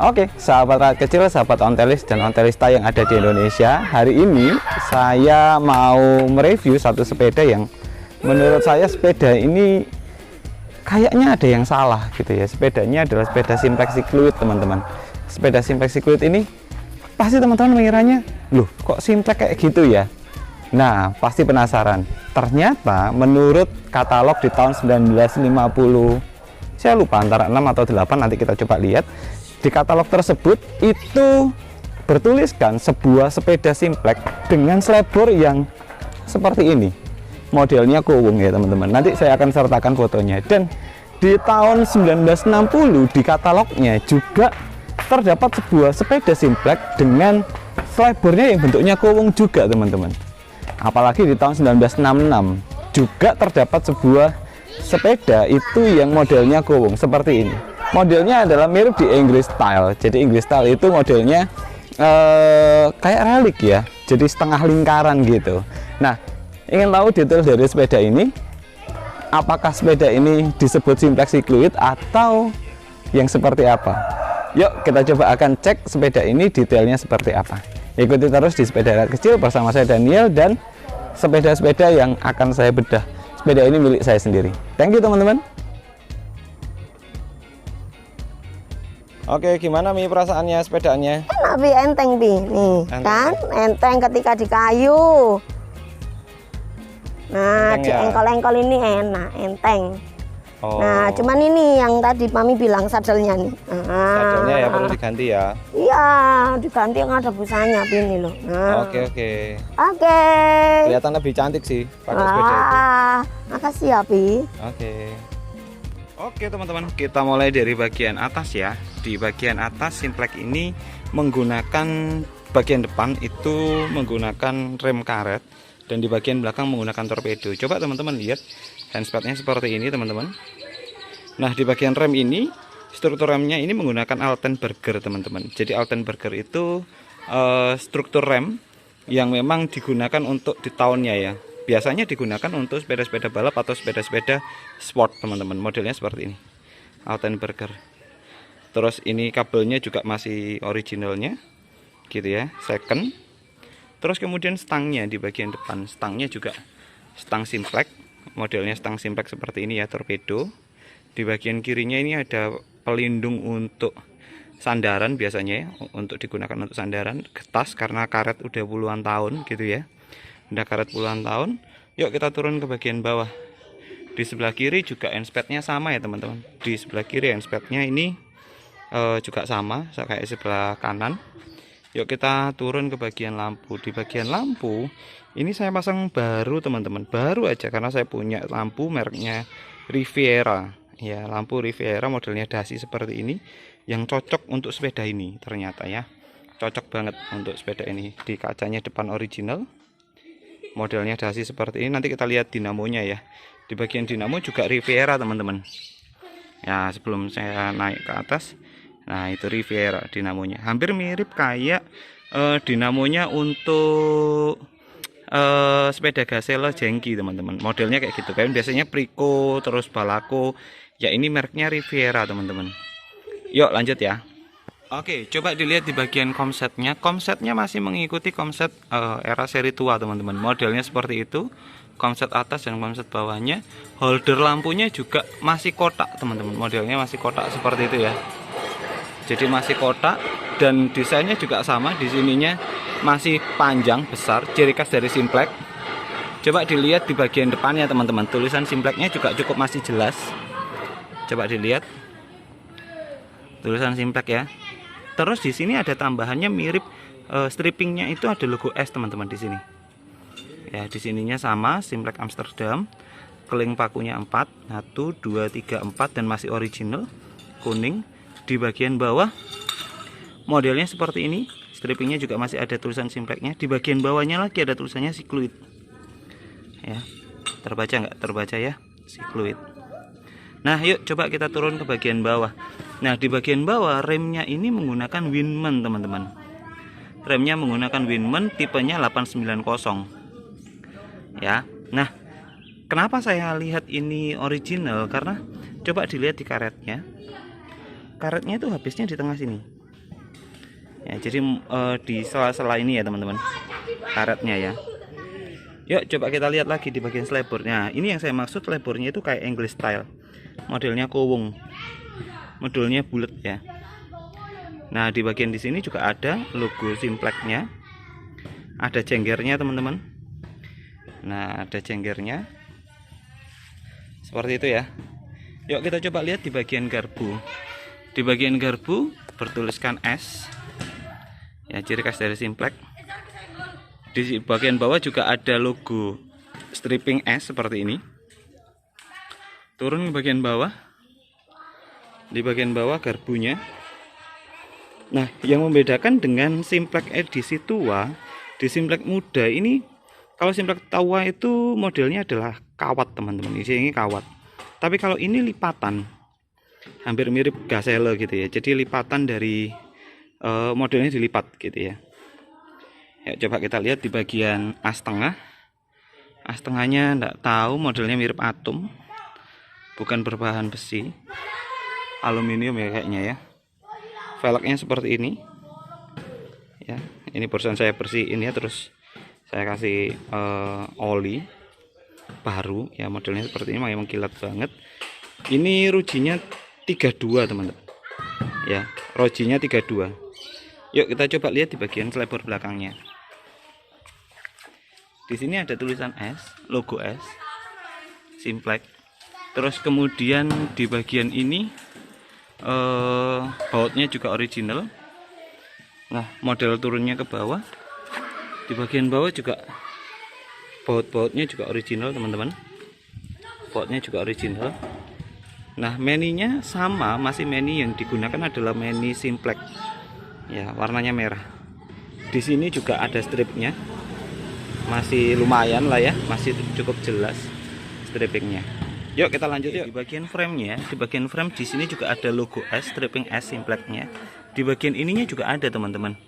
Oke, sahabat rakyat kecil, sahabat ontelis dan ontelista yang ada di Indonesia. Hari ini saya mau mereview satu sepeda yang menurut saya sepeda ini kayaknya ada yang salah gitu ya. Sepedanya adalah sepeda Simplex Cycloid, teman-teman. Sepeda Simplex Cycloid ini pasti teman-teman mengiranya, loh kok Simplex kayak gitu ya? Nah, pasti penasaran. Ternyata menurut katalog di tahun 1950, saya lupa antara 6 atau 8, nanti kita coba lihat. Di katalog tersebut itu bertuliskan sebuah sepeda Simplex dengan slebor yang seperti ini. Modelnya kowong ya teman-teman. Nanti saya akan sertakan fotonya. Dan di tahun 1960 di katalognya juga terdapat sebuah sepeda Simplex dengan selebornya yang bentuknya kowong juga teman-teman. Apalagi di tahun 1966 juga terdapat sebuah sepeda itu yang modelnya kowong seperti ini. Modelnya adalah mirip di English Style. Jadi English Style itu modelnya kayak relik ya, jadi setengah lingkaran gitu. Nah, ingin tahu detail dari sepeda ini, apakah sepeda ini disebut Simplex Cycloid atau yang seperti apa? Yuk kita coba akan cek sepeda ini detailnya seperti apa. Ikuti terus di Sepeda Rakyat Kecil bersama saya Daniel, dan sepeda-sepeda yang akan saya bedah. Sepeda ini milik saya sendiri. Thank you teman-teman. Oke, gimana Mi perasaannya sepedanya? Enak Pi, enteng Pi. Nih, kan enteng ketika di kayu. Nah, Enteng di ya? engkol-engkol ini enak, enteng. Oh. Nah, cuman ini yang tadi Mami bilang sadelnya nih. Sadelnya ya perlu diganti ya. Iya, diganti yang ada busanya Pi ini loh. Nah. Oke. Oke. Kelihatan lebih cantik sih pakai sepeda itu. Makasih ya Pi. Oke teman-teman, kita mulai dari bagian atas ya. Di bagian atas Simplex ini menggunakan bagian depan itu menggunakan rem karet, dan di bagian belakang menggunakan torpedo. Coba teman-teman lihat handspadnya seperti ini teman-teman. Nah, di bagian rem ini struktur remnya ini menggunakan Altenburger teman-teman. Jadi Altenburger itu struktur rem yang memang digunakan untuk di tahunnya ya. Biasanya digunakan untuk sepeda-sepeda balap atau sepeda-sepeda sport teman-teman. Modelnya seperti ini, Altenburger. Terus ini kabelnya juga masih originalnya gitu ya, second. Terus kemudian stangnya di bagian depan, stangnya juga stang Simplex, modelnya stang Simplex seperti ini ya, torpedo. Di bagian kirinya ini ada pelindung untuk sandaran, biasanya ya, untuk digunakan untuk sandaran, getas karena karet udah puluhan tahun gitu ya. Udah karet puluhan tahun. Yuk kita turun ke bagian bawah. Di sebelah kiri juga handspadnya sama ya teman-teman. Di sebelah kiri handspadnya ini juga sama kayak sebelah kanan. Yuk kita turun ke bagian lampu. Di bagian lampu ini saya pasang baru teman-teman, baru aja karena saya punya lampu mereknya Riviera ya, lampu Riviera modelnya dasi seperti ini yang cocok untuk sepeda ini. Ternyata ya cocok banget untuk sepeda ini. Di kacanya depan original, modelnya dasi seperti ini. Nanti kita lihat dinamonya ya. Di bagian dinamo juga Riviera teman-teman ya. Sebelum saya naik ke atas, nah itu Riviera dinamonya, hampir mirip kayak dinamonya untuk sepeda Gazelle jengki teman-teman. Modelnya kayak gitu kan, biasanya Prico terus Balaco ya, ini mereknya Riviera teman-teman. Yuk lanjut ya. Oke, coba dilihat di bagian komsetnya. Komsetnya masih mengikuti komset era seri tua teman-teman. Modelnya seperti itu, komset atas dan komset bawahnya. Holder lampunya juga masih kotak teman-teman, modelnya masih kotak seperti itu ya. Jadi masih kotak, dan desainnya juga sama. Di sininya masih panjang besar, ciri khas dari Simplex. Coba dilihat di bagian depannya teman-teman, tulisan Simplexnya juga cukup masih jelas. Coba dilihat tulisan Simplex ya. Terus di sini ada tambahannya mirip strippingnya itu ada logo S teman-teman di sini. Ya, di sininya sama Simplex Amsterdam. Keling pakunya 4, 1 2 3 4 dan masih original kuning. Di bagian bawah modelnya seperti ini, strippingnya juga masih ada tulisan Simplexnya. Di bagian bawahnya lagi ada tulisannya Cycloid ya. Terbaca nggak? Terbaca ya, Cycloid. Nah yuk coba kita turun ke bagian bawah. Nah di bagian bawah remnya ini menggunakan Winman teman-teman. Remnya menggunakan Winman tipenya 890 ya. Nah kenapa saya lihat ini original, karena coba dilihat di karetnya. Karetnya itu habisnya di tengah sini. Ya, jadi di sela-sela ini ya teman-teman karetnya ya. Yuk coba kita lihat lagi di bagian selebornya. Ini yang saya maksud, selebornya itu kayak English style, modelnya kowong, modelnya bulat ya. Nah di bagian di sini juga ada logo Simpleknya, ada jenggernya teman-teman. Nah ada jenggernya seperti itu ya. Yuk kita coba lihat di bagian garpu. Di bagian garpu bertuliskan S ya, ciri khas dari Simplek. Di bagian bawah juga ada logo stripping S seperti ini. Turun ke bagian bawah. Di bagian bawah garbunya. Nah, yang membedakan dengan Simplek edisi tua, di Simplek muda ini, kalau Simplek tua itu modelnya adalah kawat teman-teman. Ini kawat. Tapi kalau ini lipatan, hampir mirip Gazelle gitu ya. Jadi lipatan dari modelnya dilipat gitu ya. Ya, coba kita lihat di bagian as tengah. As tengahnya enggak tahu, modelnya mirip atom. Bukan berbahan besi. Aluminium ya kayaknya ya. Velgnya seperti ini. Ya, ini barusan saya bersihin ya, terus saya kasih oli baru ya, modelnya seperti ini, memang kilat banget. Ini rujinya 32 teman-teman. Ya, rujinya 32. Yuk kita coba lihat di bagian selebor belakangnya. Di sini ada tulisan S, logo S, Simplek. Terus kemudian di bagian ini bautnya juga original. Nah, model turunnya ke bawah. Di bagian bawah juga baut-bautnya juga original teman-teman. Bautnya juga original. Nah, meninya sama, masih meni yang digunakan adalah meni Simplek. Ya, warnanya merah. Di sini juga ada stripnya. Masih lumayan lah ya, masih cukup jelas strippingnya. Yuk kita lanjut yuk. Di bagian frame-nya, di bagian frame di sini juga ada logo S, stripping S Simpleknya. Di bagian ininya juga ada teman-teman.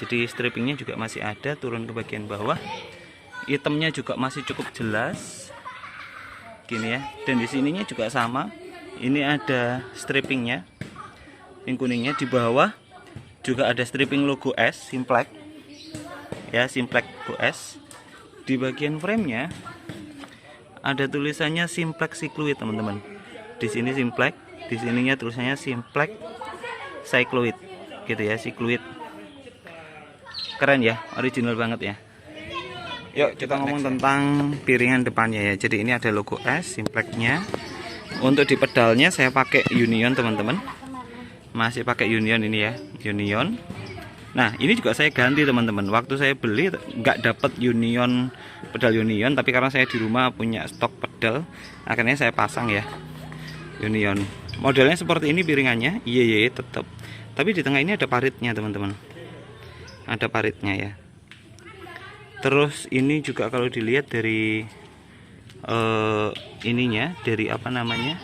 Jadi strippingnya juga masih ada, turun ke bagian bawah. Itemnya juga masih cukup jelas. Gini ya. Dan di sininya juga sama. Ini ada strippingnya, yang kuningnya. Di bawah juga ada stripping logo S Simplek. Ya, Simplek logo S. Di bagian frame-nya ada tulisannya Simplek Cycloid teman-teman. Di sini Simplek, di sininya tulisannya Simplek Cycloid gitu ya, Cycloid. Keren ya, original banget ya. Yuk kita ngomong tentang piringan depannya ya. Jadi ini ada logo S Simpleknya. Untuk di pedalnya saya pakai Union teman-teman. Masih pakai Union ini ya, Union. Nah ini juga saya ganti teman-teman. Waktu saya beli nggak dapat Union, pedal Union, tapi karena saya di rumah punya stok pedal, akhirnya saya pasang ya Union. Modelnya seperti ini piringannya, iya tetap. Tapi di tengah ini ada paritnya teman-teman. Ada paritnya ya. Terus ini juga kalau dilihat dari ininya, dari apa namanya,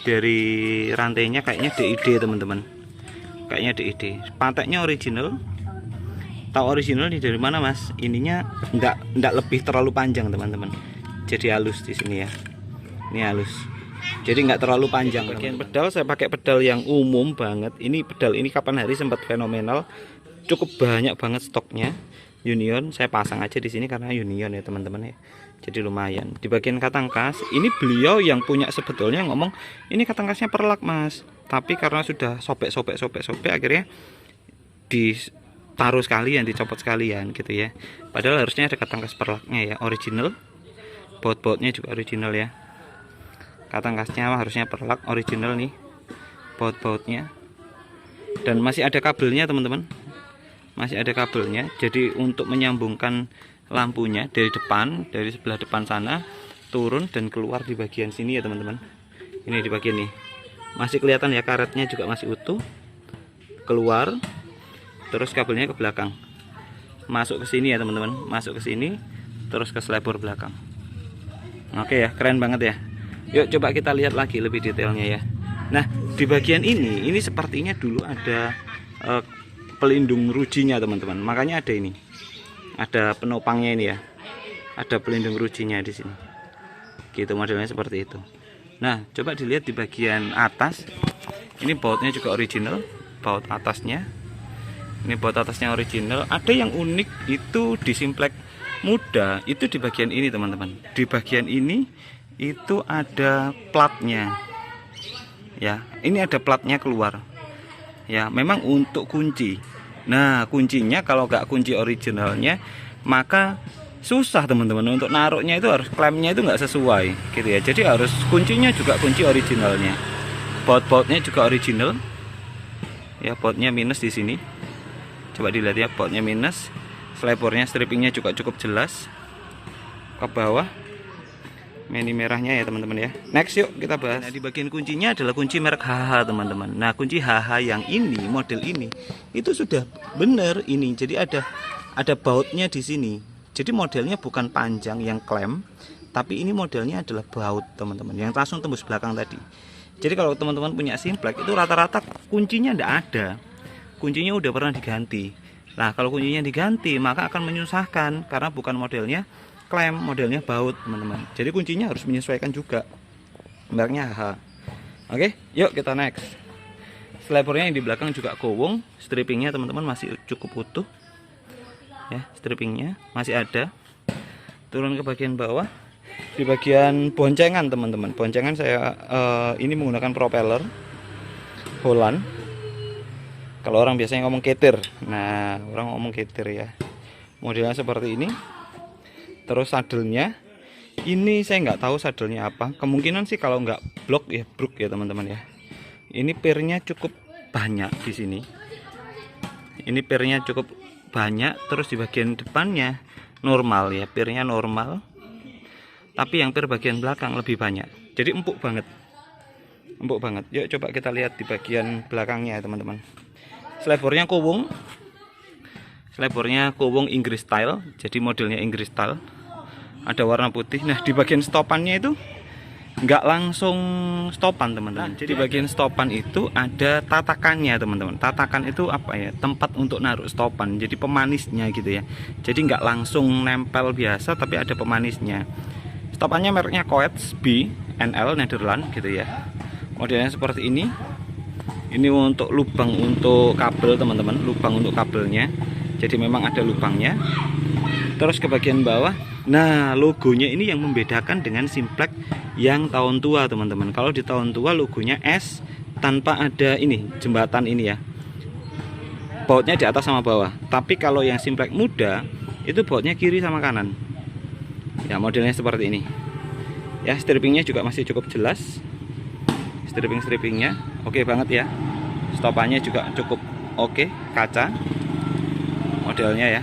dari rantainya kayaknya DID teman-teman. Kayaknya DID. Pateknya original. Tahu original ini dari mana mas? Ininya enggak lebih terlalu panjang teman-teman. Jadi halus di sini ya. Ini halus. Jadi nggak terlalu panjang. Bagian pedal saya pakai pedal yang umum banget. Ini pedal ini kapan hari sempat fenomenal. Cukup banyak banget stoknya. Union saya pasang aja di sini karena Union ya teman-teman ya. Jadi lumayan. Di bagian katangkas ini beliau yang punya sebetulnya ngomong ini katangkasnya perlak mas. Tapi karena sudah sobek akhirnya ditaruh sekalian, dicopot sekalian gitu ya. Padahal harusnya ada katangkas perlaknya ya, original. Baut-bautnya juga original ya. Katangkasnya harusnya perlak original nih. Baut-bautnya. Dan masih ada kabelnya teman-teman. Masih ada kabelnya. Jadi untuk menyambungkan lampunya dari depan, dari sebelah depan sana turun dan keluar di bagian sini ya teman-teman. Ini di bagian ini. Masih kelihatan ya, karetnya juga masih utuh. Keluar. Terus kabelnya ke belakang. Masuk ke sini ya teman-teman. Masuk ke sini terus ke selebor belakang. Oke ya, keren banget ya. Yuk coba kita lihat lagi lebih detailnya ya. Nah, di bagian ini sepertinya dulu ada pelindung rujinya teman-teman. Makanya ada ini. Ada penopangnya ini ya. Ada pelindung rujinya di sini. Gitu modelnya seperti itu. Nah, coba dilihat di bagian atas. Ini bautnya juga original, baut atasnya. Ini baut atasnya original. Ada yang unik itu di simplex muda itu di bagian ini teman-teman. Di bagian ini itu ada platnya. Ya, ini ada platnya keluar. Ya, memang untuk kunci. Nah, kuncinya kalau nggak kunci originalnya, maka susah teman-teman untuk naruhnya, itu harus klemnya itu nggak sesuai gitu ya. Jadi harus kuncinya juga kunci originalnya. Baut-bautnya juga original. Ya, bautnya minus di sini. Coba dilihat ya, bautnya minus. Selebornya, strippingnya juga cukup jelas. Ke bawah. Mini merahnya ya teman-teman ya. Next yuk kita bahas. Nah, di bagian kuncinya adalah kunci merek HH teman-teman. Nah, kunci HH yang ini, model ini itu sudah bener ini. Jadi ada bautnya di sini. Jadi modelnya bukan panjang yang klem, tapi ini modelnya adalah baut teman-teman, yang langsung tembus belakang tadi. Jadi kalau teman-teman punya simplex itu rata-rata kuncinya tidak ada. Kuncinya udah pernah diganti. Nah, kalau kuncinya diganti maka akan menyusahkan karena bukan modelnya klem, modelnya baut teman-teman. Jadi kuncinya harus menyesuaikan juga. Mereknya HH. Oke, yuk kita next. Selebornya yang di belakang juga gowong. Strippingnya teman-teman masih cukup utuh. Ya, strippingnya masih ada. Turun ke bagian bawah. Di bagian boncengan teman-teman. Boncengan saya ini menggunakan propeller Holland. Kalau orang biasanya ngomong ketir. Nah, orang ngomong ketir ya. Modelnya seperti ini. Terus sadelnya ini saya nggak tahu sadelnya apa. Kemungkinan sih kalau nggak blok ya brook ya teman-teman ya. Ini pirnya cukup banyak di sini. Ini pirnya cukup banyak. Terus di bagian depannya normal ya, pirnya normal. Tapi yang pir bagian belakang lebih banyak. Jadi empuk banget. Empuk banget. Yuk coba kita lihat di bagian belakangnya ya teman-teman. Selebornya kowong. Selebornya kowong Inggris style. Jadi modelnya Inggris style. Ada warna putih. Nah, di bagian stopannya itu nggak langsung stopan teman-teman. Jadi di bagian stopan itu ada tatakannya teman-teman. Tatakan itu apa ya? Tempat untuk naruh stopan. Jadi pemanisnya gitu ya. Jadi nggak langsung nempel biasa, tapi ada pemanisnya. Stopannya mereknya Coates B NL Netherlands gitu ya. Modelnya seperti ini. Ini untuk lubang untuk kabel teman-teman. Lubang untuk kabelnya. Jadi memang ada lubangnya. Terus ke bagian bawah. Nah, logonya ini yang membedakan dengan simplex yang tahun tua teman-teman. Kalau di tahun tua logonya S tanpa ada ini jembatan ini ya. Bautnya di atas sama bawah. Tapi kalau yang simplex muda itu bautnya kiri sama kanan. Ya, modelnya seperti ini. Ya, strippingnya juga masih cukup jelas. Strippingnya oke banget ya. Stopannya juga cukup oke, kaca. Modelnya ya.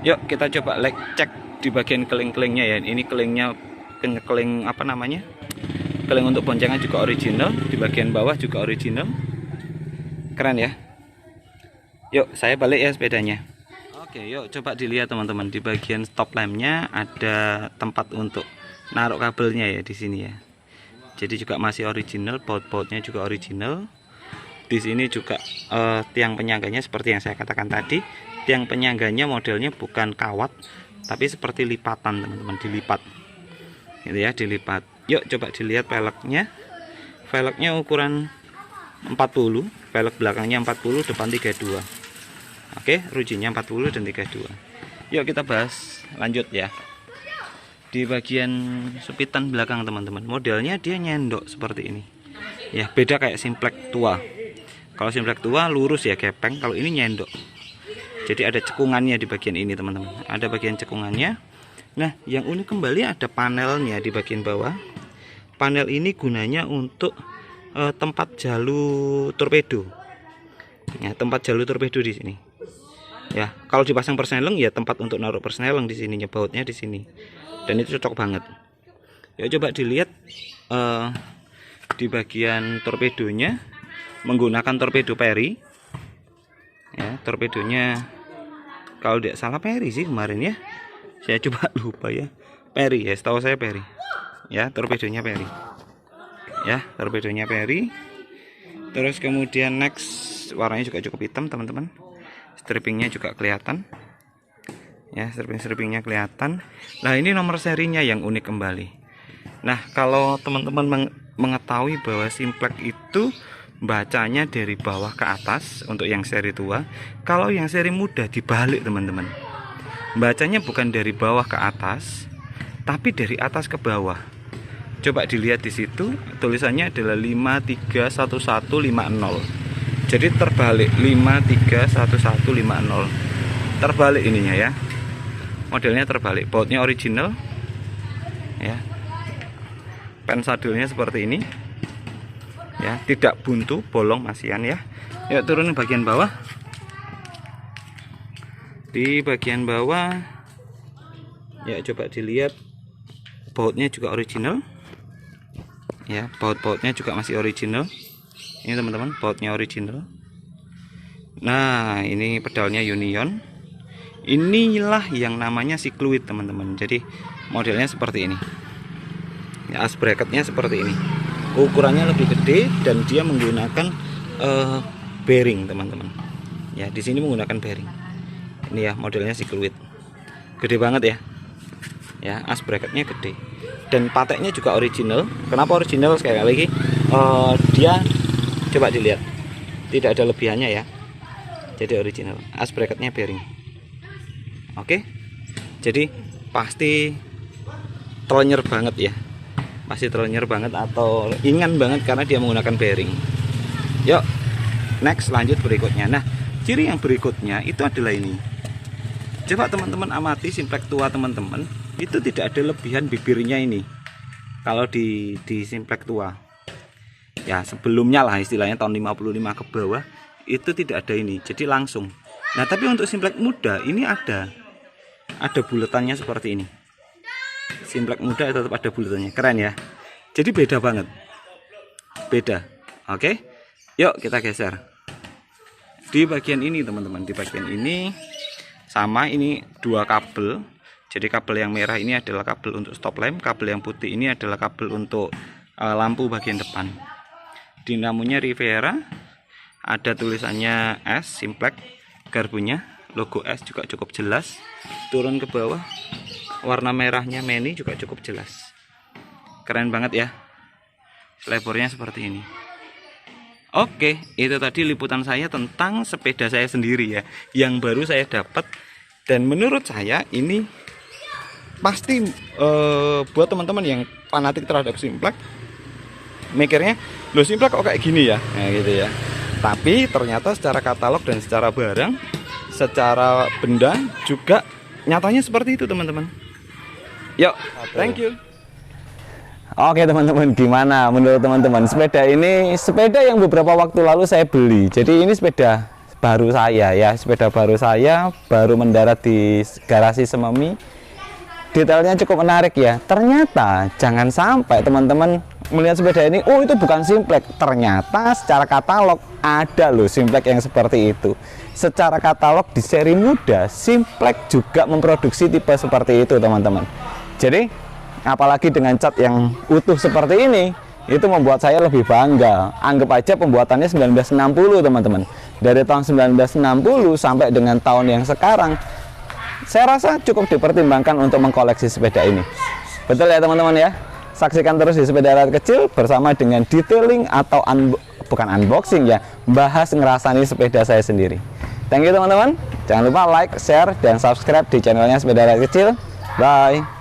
Yuk kita coba cek di bagian keling-kelingnya ya. Ini kelingnya keling apa namanya? Keling untuk boncengan juga original. Di bagian bawah juga original. Keren ya. Yuk saya balik ya sepedanya. Oke, yuk coba dilihat teman-teman. Di bagian stop lampnya ada tempat untuk naruh kabelnya ya di sini ya. Jadi juga masih original. Baut-bautnya juga original. Di sini juga tiang penyangganya seperti yang saya katakan tadi. Tiang penyangganya modelnya bukan kawat, tapi seperti lipatan teman-teman, dilipat gitu ya, dilipat. Yuk coba dilihat velgnya. Velgnya ukuran 40, velg belakangnya 40, depan 32. Oke, rujinya 40 dan 32. Yuk kita bahas lanjut ya. Di bagian supitan belakang teman-teman, modelnya dia nyendok seperti ini ya, beda kayak simplex tua. Kalau simplex tua lurus ya, gepeng. Kalau ini nyendok. Jadi ada cekungannya di bagian ini teman-teman. Ada bagian cekungannya. Nah, yang unik kembali ada panelnya di bagian bawah. Panel ini gunanya untuk tempat jalur torpedo. Ya, tempat jalur torpedo di sini. Ya, kalau dipasang persneleng ya tempat untuk naruh persneleng di sini, bautnya di sini. Dan itu cocok banget. Ya coba dilihat di bagian torpedonya menggunakan torpedo Perry. Ya, torpedonya kalau tidak salah Perry sih kemarin ya. Saya coba lupa ya. Perry ya, setahu saya Perry. Ya, torpedonya Perry. Ya, torpedonya Perry. Terus kemudian next, warnanya juga cukup hitam teman-teman. Strippingnya juga kelihatan. Ya, strippingnya kelihatan. Nah, ini nomor serinya yang unik kembali. Nah, kalau teman-teman mengetahui bahwa simplex itu bacanya dari bawah ke atas untuk yang seri tua. Kalau yang seri muda dibalik teman-teman, bacanya bukan dari bawah ke atas tapi dari atas ke bawah. Coba dilihat di situ, tulisannya adalah 531150. Jadi terbalik, 531150. Terbalik ininya ya. Modelnya terbalik, bautnya original ya. Pen sadelnya seperti ini ya, tidak buntu, bolong masian ya. Yuk turunin bagian bawah. Di bagian bawah ya, coba dilihat, bautnya juga original ya, baut-bautnya juga masih original. Ini teman-teman, bautnya original. Nah, ini pedalnya Union. Inilah yang namanya sikluit teman-teman. Jadi modelnya seperti ini ya, as bracketnya seperti ini. Ukurannya lebih gede dan dia menggunakan bearing teman-teman ya. Di sini menggunakan bearing. Ini ya, modelnya sikluit, gede banget ya. Ya, as bracketnya gede dan pateknya juga original. Kenapa original? Sekali lagi, dia coba dilihat, tidak ada lebihannya ya, jadi original. As bracketnya bearing. Oke, jadi pasti telenyer banget ya, pasti telenyer banget atau ringan banget karena dia menggunakan bearing. Yuk next, lanjut berikutnya. Nah, ciri yang berikutnya itu adalah ini. Coba teman-teman amati Simplex tua teman-teman, itu tidak ada lebihan bibirnya ini. Kalau di Simplex tua ya, sebelumnya lah istilahnya tahun 55 ke bawah, itu tidak ada ini, jadi langsung. Nah, tapi untuk Simplex muda ini ada buletannya seperti ini. Simplex muda tetap ada buletannya, keren ya. Jadi beda banget, beda. Oke, yuk kita geser di bagian ini teman-teman. Di bagian ini sama, ini dua kabel. Jadi kabel yang merah ini adalah kabel untuk stop lamp, kabel yang putih ini adalah kabel untuk lampu bagian depan. Dinamonya Rivera, ada tulisannya S Simplex, garbunya logo S juga cukup jelas. Turun ke bawah, warna merahnya Mini juga cukup jelas. Keren banget ya, lebarnya seperti ini. Oke, itu tadi liputan saya tentang sepeda saya sendiri ya, yang baru saya dapat. Dan menurut saya ini pasti buat teman-teman yang fanatik terhadap Simplex, mikirnya loh Simplex kok kayak gini ya, nah, gitu ya. Tapi ternyata secara katalog dan secara barang, secara benda juga nyatanya seperti itu teman-teman. Yuk, thank you. Oke teman-teman, gimana menurut teman-teman sepeda ini? Sepeda yang beberapa waktu lalu saya beli. Jadi ini sepeda baru saya ya, sepeda baru saya, baru mendarat di garasi Sememi. Detailnya cukup menarik ya. Ternyata jangan sampai teman-teman melihat sepeda ini, oh itu bukan Simplex. Ternyata secara katalog ada loh Simplex yang seperti itu. Secara katalog di seri muda, Simplex juga memproduksi tipe seperti itu teman-teman. Jadi apalagi dengan cat yang utuh seperti ini, itu membuat saya lebih bangga. Anggap aja pembuatannya 1960 teman-teman. Dari tahun 1960 sampai dengan tahun yang sekarang, saya rasa cukup dipertimbangkan untuk mengkoleksi sepeda ini. Betul ya teman-teman ya. Saksikan terus di Sepeda Rakyat Kecil bersama dengan detailing atau bukan unboxing ya, bahas ngerasani sepeda saya sendiri. Thank you teman-teman. Jangan lupa like, share, dan subscribe di channelnya Sepeda Rakyat Kecil. Bye.